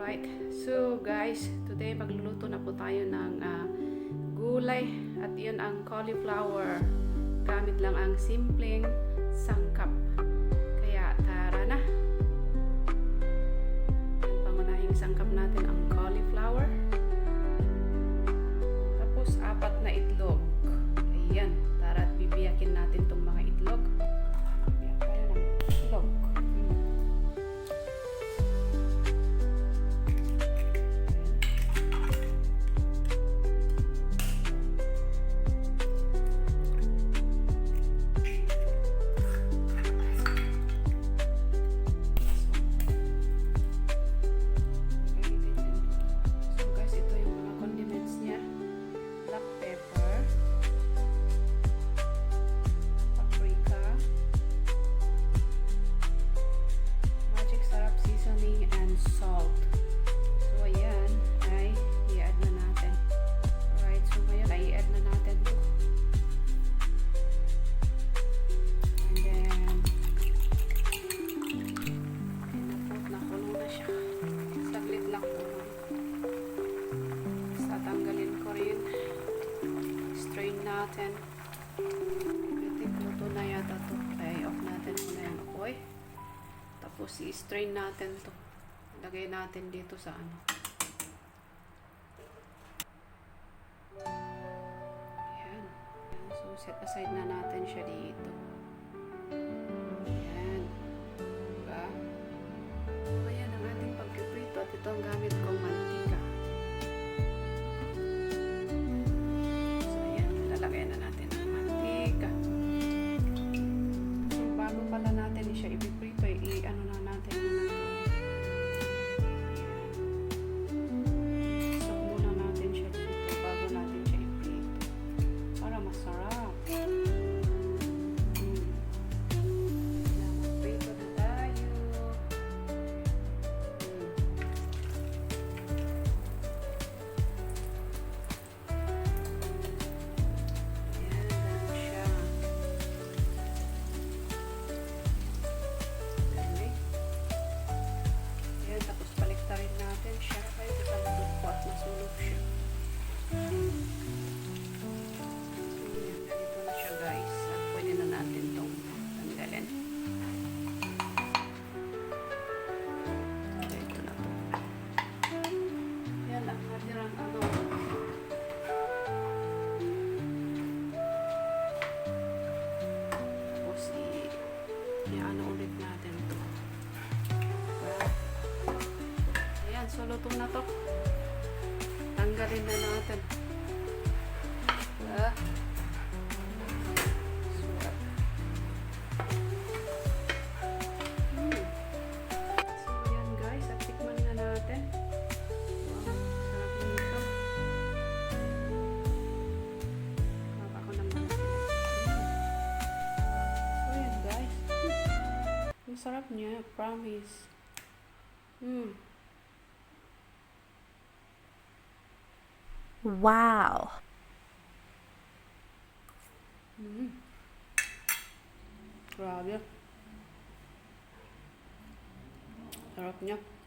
Alright, so guys, today magluluto na po tayo ng gulay at yun ang cauliflower. Gamit lang ang simpleng sangkap. Kaya tara na. Yung pangunahing sangkap natin ang cauliflower. Tapos 4 na itlog. Ayan, tara at bibiyakin natin itong mga itlog. Ayan, kaya ng itlog. Natin. I think luto na yata to. Kaya off natin muna yung apoy. Tapos i-strain natin to. Lagay natin dito sa ano. Ayan. So set aside na natin siya dito. Ayan. Diba? So ayan ang ating pagpiprito at ito ang gamit kong mantika. Lagyan na natin ang mantika. So, bago pala natin siya ipiprito, i-ano na natin muna ito. So, muna natin siya dito bago natin siya iprito. Para masarap. Prito na tayo. So, lutong na to. Tanggalin na natin. So, yan guys. At tikman na natin. Wow, sarap nito. Kaka ko ng mga So, yan guys. Ang sarap niya. Promise. Wow. Grabe. Sarap niya.